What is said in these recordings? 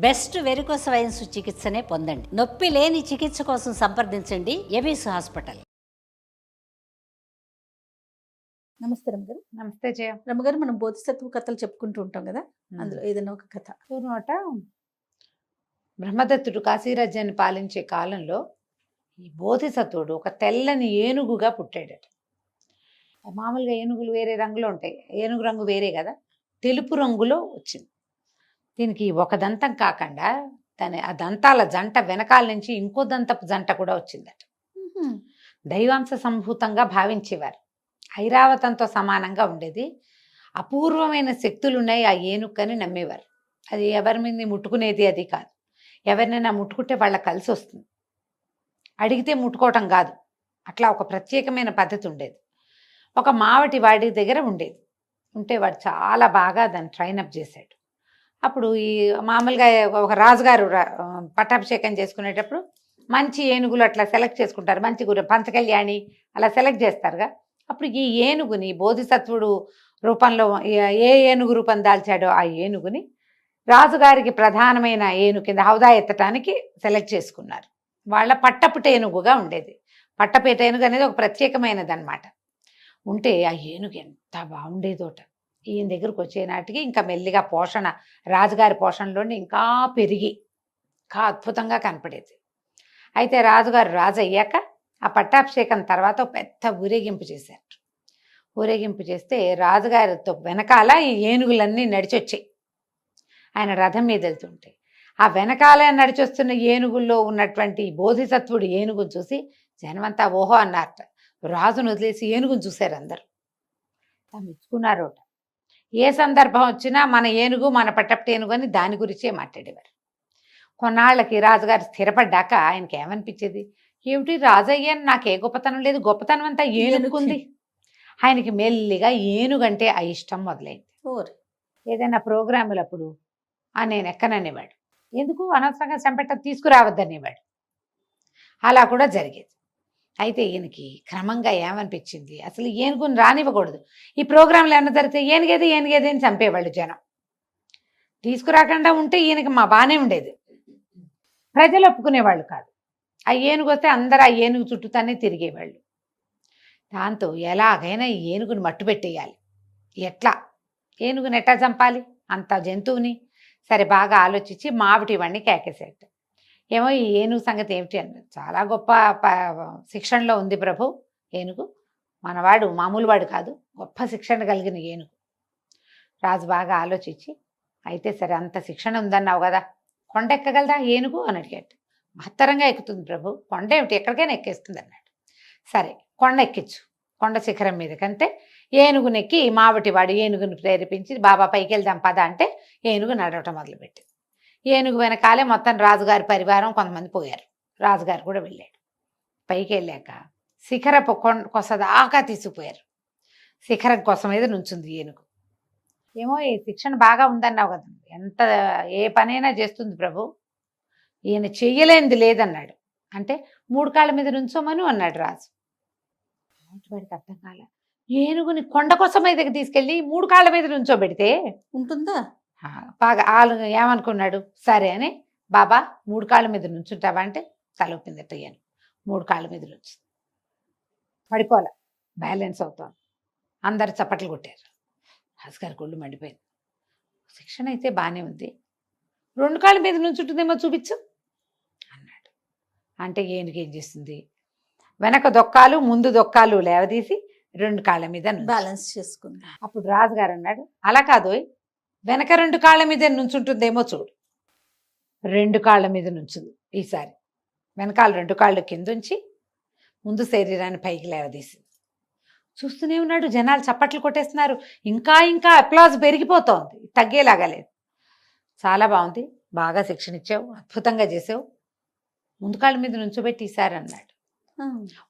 Best varicose veins చికిత్సనే పొందండి. నొప్పి లేని చికిత్స కోసం సంప్రదించండి ఎబిస్ హాస్పిటల్. నమస్తే రమ్మగారు. నమస్తే జయ. రమ్మగారు, మనం బోధిసత్వ కథలు చెప్పుకుంటూ ఉంటాం కదా, అందులో ఏదైనా ఒక కథ. పూర్వట బ్రహ్మదత్తుడు కాశీరాజ్యాన్ని పాలించే కాలంలో ఈ బోధిసత్వుడు ఒక తెల్లని ఏనుగుగా పుట్టాడట. మామూలుగా ఏనుగులు వేరే రంగులో ఉంటాయి, ఏనుగు రంగు వేరే కదా, తెలుపు రంగులో వచ్చింది. దీనికి ఒక దంతం కాకుండా ఆ దంతాల జంట వెనకాల నుంచి ఇంకో దంతపు జంట కూడా వచ్చిందట. దైవాంశ సంభూతంగా భావించేవారు. ఐరావతంతో సమానంగా ఉండేది. అపూర్వమైన శక్తులు ఉన్నాయి ఆ ఏనుక్కని నమ్మేవారు. అది ఎవరి మీద ముట్టుకునేది అది కాదు. ఎవరినైనా ముట్టుకుంటే వాళ్ళకి కలిసి వస్తుంది, అడిగితే ముట్టుకోవటం కాదు. అట్లా ఒక ప్రత్యేకమైన పద్ధతి ఉండేది. ఒక మావటి వాడి దగ్గర ఉండేది. ఉంటే వాడు చాలా బాగా దాన్ని ట్రైనప్ చేశాడు. అప్పుడు ఈ మామూలుగా ఒక రాజుగారు పట్టాభిషేకం చేసుకునేటప్పుడు మంచి ఏనుగులు అట్లా సెలెక్ట్ చేసుకుంటారు. మంచి గురు పంచకళ్యాణి అలా సెలెక్ట్ చేస్తారుగా. అప్పుడు ఈ ఏనుగుని బోధిసత్వుడు రూపంలో ఏ ఏనుగు రూపం దాల్చాడో ఆ ఏనుగుని రాజుగారికి ప్రధానమైన ఏనుగు కింద హౌదా ఎత్తటానికి సెలెక్ట్ చేసుకున్నారు. వాళ్ళ పట్టపుట ఏనుగుగా ఉండేది. పట్టపేట ఏనుగు అనేది ఒక ప్రత్యేకమైనది అనమాట. ఉంటే ఆ ఏనుగు ఎంత బాగుండేదోట. ఈయన దగ్గరకు వచ్చే నాటికి ఇంకా మెల్లిగా పోషణ, రాజుగారి పోషణలోని ఇంకా పెరిగి ఇంకా అద్భుతంగా కనపడేది. అయితే రాజుగారు రాజు అయ్యాక ఆ పట్టాభిషేకం తర్వాత పెద్ద ఊరేగింపు చేశారు. ఊరేగింపు చేస్తే రాజుగారితో వెనకాల ఈ ఏనుగులన్నీ నడిచొచ్చాయి. ఆయన రథం మీద వెళ్తుంటాయి. ఆ వెనకాల నడిచొస్తున్న ఏనుగుల్లో ఉన్నటువంటి బోధిసత్వుడు ఏనుగును చూసి జనమంతా ఓహో అన్నారట. రాజును వదిలేసి ఏనుగును చూశారు అందరు. మెచ్చుకున్నారోట. ఏ సందర్భం వచ్చినా మన ఏనుగు మన పట్టపటి ఏనుగు అని దాని గురించే మాట్లాడేవారు. కొన్నాళ్ళకి రాజుగారు స్థిరపడ్డాక ఆయనకి ఏమనిపించేది, ఏమిటి రాజయ్యని నాకే గొప్పతనం లేదు, గొప్పతనం అంతా ఏనుగుంది. ఆయనకి మెల్లిగా ఏనుగంటే ఆ ఇష్టం మొదలైంది. ఏదైనా ప్రోగ్రాములప్పుడు నేను ఎక్కననేవాడు, ఎందుకు అనవసరంగా చంపెట్ట తీసుకురావద్దనేవాడు. అలా కూడా జరిగేది. అయితే ఈయనకి క్రమంగా ఏమనిపించింది, అసలు ఏనుగుని రానివ్వకూడదు. ఈ ప్రోగ్రాంలు ఏమైనా జరిగితే ఏనుగేది అని చంపేవాళ్ళు జనం. తీసుకురాకుండా ఉంటే ఈయనకి మా బాగానే ఉండేది. ప్రజలు ఒప్పుకునేవాళ్ళు కాదు. ఆ ఏనుగు వస్తే అందరూ ఆ ఏనుగు చుట్టూతానే తిరిగేవాళ్ళు. దాంతో ఎలాగైనా ఈ ఏనుగుని మట్టు పెట్టేయాలి. ఎట్లా ఏనుగుని ఎట్లా చంపాలి, అంత జంతువుని. సరే బాగా ఆలోచించి మావిటి వాడిని కేకేసేట. ఏమో ఈ ఏనుగు సంగతి ఏమిటి అన్నారు. చాలా గొప్ప శిక్షణలో ఉంది ప్రభు ఏనుగు, మనవాడు మామూలు వాడు కాదు, గొప్ప శిక్షణ కలిగిన ఏనుగు. రాజు బాగా ఆలోచించి, అయితే సరే అంత శిక్షణ ఉందన్నావు కదా, కొండ ఎక్కగలదా ఏనుగు అని అడిగాడు. మహత్తరంగా ఎక్కుతుంది ప్రభు, కొండ ఏమిటి ఎక్కడికైనా ఎక్కేస్తుంది అన్నాడు. సరే కొండ ఎక్కించు, కొండ శిఖరం మీద కంటే ఏనుగునెక్కి మావటివాడు ఏనుగుని ప్రేరేపించి బాబా పైకి వెళ్దాం పద అంటే ఏనుగు నడవటం మొదలుపెట్టింది. ఏనుగు వెనకాలే మొత్తం రాజుగారి పరివారం కొంతమంది పోయారు. రాజుగారు కూడా వెళ్ళాడు. పైకి వెళ్ళాక శిఖరపు కొసదాకా తీసుకుపోయారు. శిఖరం కోసం మీద నుంచుంది ఏనుగు. ఏమో ఈ శిక్షణ బాగా ఉందన్నావు కదా, ఎంత ఏ పనైనా చేస్తుంది ప్రభు, ఈయన చెయ్యలేనిది లేదన్నాడు. అంటే 3 కాళ్ళ మీద నుంచోమను అన్నాడు రాజు. వాడికి అర్థం కాలే, ఏనుగుని కొండ కోసం మీదకి తీసుకెళ్ళి 3 కాళ్ళ మీద నుంచోబెడితే ఉంటుందా? బాగా ఏమనుకున్నాడు, సరే అని బాబా 3 కాళ్ళ మీద నుంచుంటావా అంటే తలొప్పిందట. అయ్యాను 3 కాళ్ళ మీద నుంచి పడిపోలే, బ్యాలెన్స్ అవుతాను. అందరు చప్పట్లు కొట్టారు. రాజుగారి కొళ్ళు మండిపోయింది. శిక్షణ అయితే బాగానే ఉంది, 2 కాళ్ళ మీద నుంచుంటుందేమో చూపించు అన్నాడు. అంటే ఏనుగు ఏం చేస్తుంది, వెనక దొక్కాలు ముందు దొక్కాలు లేవదీసి 2 కాళ్ళ మీద బ్యాలెన్స్ చేసుకుంది. అప్పుడు రాజుగారు అన్నాడు, అలా కాదు, వెనక 2 కాళ్ళ మీద నుంచుంటుందేమో చూడు. 2 కాళ్ళ మీద నుంచుంది. ఈసారి వెనకాల 2 కాళ్ళు కిందుంచి ముందు శరీరాన్ని పైకి లేవదీసింది. చూస్తూనే ఉన్నాడు. జనాలు చప్పట్లు కొట్టేస్తున్నారు. ఇంకా ఇంకా అప్లాజ్ పెరిగిపోతోంది, తగ్గేలాగా లేదు. చాలా బాగుంది, బాగా శిక్షణ ఇచ్చావు, అద్భుతంగా చేసావు, ముందు కాళ్ళ మీద నుంచోబెట్టి ఈసారి అన్నాడు.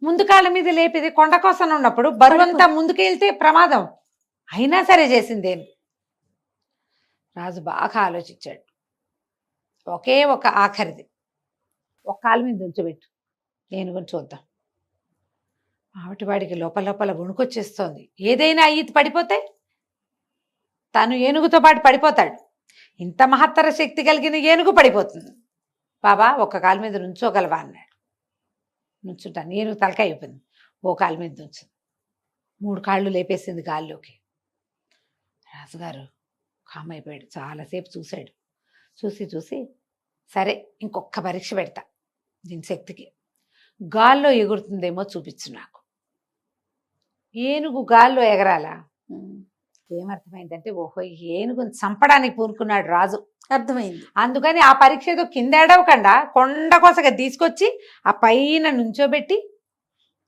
ముందు కాళ్ళ మీద లేపేది కొండ కోసం ఉన్నప్పుడు బరువంతా ముందుకు వెళ్తే ప్రమాదం, అయినా సరే చేసిందేను. రాజు బాగా ఆలోచించాడు. ఒకే ఒక ఆఖరిది, ఒక కాళ్ళ మీద ఉంచబెట్టు, ఏనుగుని చూద్దాం. ఆవిటివాడికి లోపల లోపల వణుకొచ్చేస్తోంది. ఏదైనా ఈత పడిపోతే తను ఏనుగుతో పాటు పడిపోతాడు. ఇంత మహత్తర శక్తి కలిగిన ఏనుగు పడిపోతుంది. బాబా ఒక్క కాలు మీద నుంచోగలవా అన్నాడు. నుంచుంటాను. ఏనుగు తలకాయ అయిపోయింది. ఓ కాలు మీద నుంచు. 3 కాళ్ళు లేపేసింది గాల్లోకి. రాజుగారు కామ్ అయిపోయాడు. చాలాసేపు చూశాడు. చూసి సరే ఇంకొక పరీక్ష పెడతా దీని శక్తికి. గాల్లో ఎగురుతుందేమో చూపించు నాకు. ఏనుగు గాల్లో ఎగరాలా? ఏమర్థమైందంటే ఓహో ఏనుగుని చంపడానికి పూనుకున్నాడు రాజు. అర్థమైంది. అందుకని ఆ పరీక్ష ఏదో కింద ఏడవకుండా కొండ కొసగా తీసుకొచ్చి ఆ పైన నుంచోబెట్టి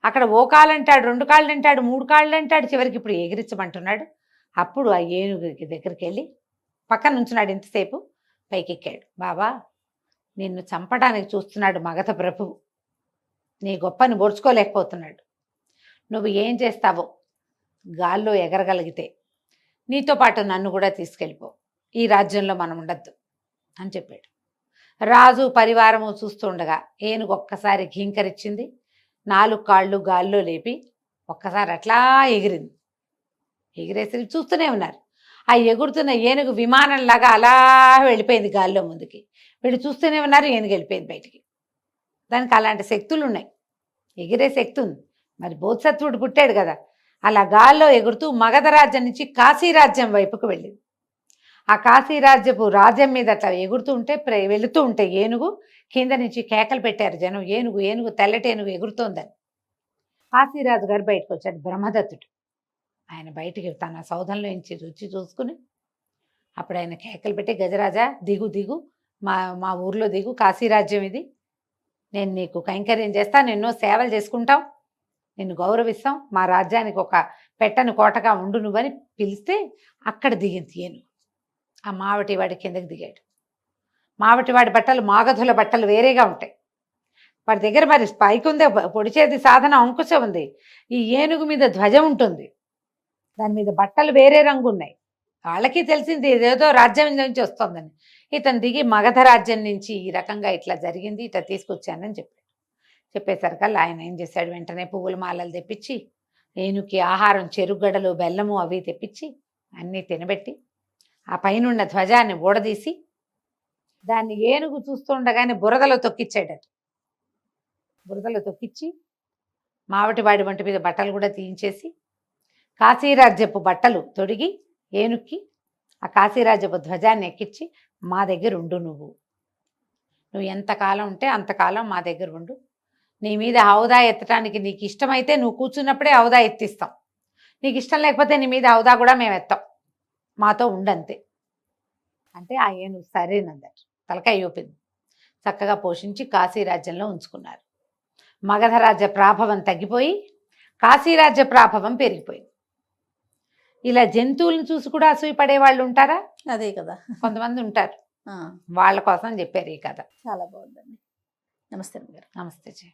అక్కడ ఓ కాలు అంటాడు, 2 కాళ్ళు అంటాడు, 3 కాళ్ళు అంటాడు, చివరికి ఇప్పుడు ఎగిరించమంటున్నాడు. అప్పుడు ఆ ఏనుగుకి దగ్గరికి వెళ్ళి పక్కన నుంచున్నాడు. ఇంతసేపు పైకెక్కాడు. బాబా నిన్ను చంపడానికి చూస్తున్నాడు మగధ ప్రభువు. నీ గొప్పని బోర్చుకోలేకపోతున్నాడు. నువ్వు ఏం చేస్తావో గాల్లో ఎగరగలిగితే నీతో పాటు నన్ను కూడా తీసుకెళ్ళిపో. ఈ రాజ్యంలో మనం ఉండద్దు అని చెప్పాడు. రాజు పరివారము చూస్తుండగా ఏనుగు ఒక్కసారి ఘీంకరించింది. 4 కాళ్ళు గాల్లో లేపి ఒక్కసారి అట్లా ఎగిరింది. ఎగిరేసరికి చూస్తూనే ఉన్నారు. ఆ ఎగురుతున్న ఏనుగు విమానంలాగా అలా వెళ్ళిపోయింది గాల్లో ముందుకి. వీళ్ళు చూస్తూనే ఉన్నారు. ఏనుగు వెళ్ళిపోయింది బయటికి. దానికి అలాంటి శక్తులు ఉన్నాయి. ఎగిరే శక్తి ఉంది. మరి బోధిసత్వుడు పుట్టాడు కదా. అలా గాల్లో ఎగురుతూ మగధ రాజ్యం నుంచి కాశీరాజ్యం వైపుకు వెళ్ళింది. ఆ కాశీరాజ్యపు రాజ్యం మీద అట్లా ఎగురుతూ ఉంటే వెళుతూ ఉంటే ఏనుగు కింద నుంచి కేకలు పెట్టారు జనం. ఏనుగు ఏనుగు తెల్లటి ఏనుగు ఎగురుతోందని. కాశీరాజు గారు బయటకు వచ్చాడు. బ్రహ్మదత్తుడు ఆయన బయటికి తన సౌధంలో నుంచి రుచి చూసుకుని అప్పుడు ఆయన కేకలు పెట్టి గజరాజా దిగు దిగు మా ఊర్లో దిగు. కాశీరాజ్యం ఇది. నేను నీకు కైంకర్యం చేస్తాను. ఎన్నో సేవలు చేసుకుంటాం. నిన్ను గౌరవిస్తాం. మా రాజ్యానికి ఒక పెట్టని కోటగా ఉండు నువ్వని పిలిస్తే అక్కడ దిగింది ఏనుగు. ఆ మావటివాడి కిందకి దిగాడు. మావటివాడి బట్టలు మాగధుల బట్టలు వేరేగా ఉంటాయి. వాడి దగ్గర మరి పైకి ఉందే పొడిచేది సాధన అంకుశం ఉంది. ఈ ఏనుగు మీద ధ్వజం ఉంటుంది. దాని మీద బట్టలు వేరే రంగు ఉన్నాయి. వాళ్ళకి తెలిసింది ఏదేదో రాజ్యం నుంచి వస్తుందని. ఇతను దిగి మగధ రాజ్యం నుంచి ఈ రకంగా ఇట్లా జరిగింది, ఇట్లా తీసుకొచ్చానని చెప్పాడు. చెప్పేసరికల్లా ఆయన ఏం చేశాడు, వెంటనే పువ్వుల మాలలు తెప్పించి ఏనుగుకి ఆహారం చెరుగడలు బెల్లము అవి తెప్పించి అన్నీ తినబెట్టి ఆ పైనున్న ధ్వజాన్ని ఊడదీసి దాన్ని ఏనుగు చూస్తుండగానే బురదలో తొక్కిచ్చాడట. బురదలో తొక్కిచ్చి మావటివాడి వంటి మీద బట్టలు కూడా తీయించేసి కాశీరాజ్యపు బట్టలు తొడిగి ఏనుక్కి ఆ కాశీరాజ్యపు ధ్వజాన్ని ఎక్కించి మా దగ్గర ఉండు. నువ్వు ఎంతకాలం ఉంటే అంతకాలం మా దగ్గర ఉండు. నీ మీద హౌదా ఎత్తడానికి నీకు ఇష్టమైతే నువ్వు కూర్చున్నప్పుడే హౌదా ఎత్తిస్తాం. నీకు ఇష్టం లేకపోతే నీ మీద హౌదా కూడా మేము ఎత్తాం. మాతో ఉండంతే అంటే ఆ ఏనుగు సరేనందట. తలకాయ ఊపింది. చక్కగా పోషించి కాశీరాజ్యంలో ఉంచుకున్నారు. మగధ రాజ్య ప్రాభవం తగ్గిపోయి కాశీరాజ్య ప్రాభవం పెరిగిపోయింది. ఇలా జంతువులను చూసి కూడా అసూయపడే వాళ్ళు ఉంటారా? అదే కదా, కొంతమంది ఉంటారు. ఆ, వాళ్ళ కోసం చెప్పారు ఈ కథ. చాలా బాగుందండి. నమస్తే గారు. నమస్తే జీ.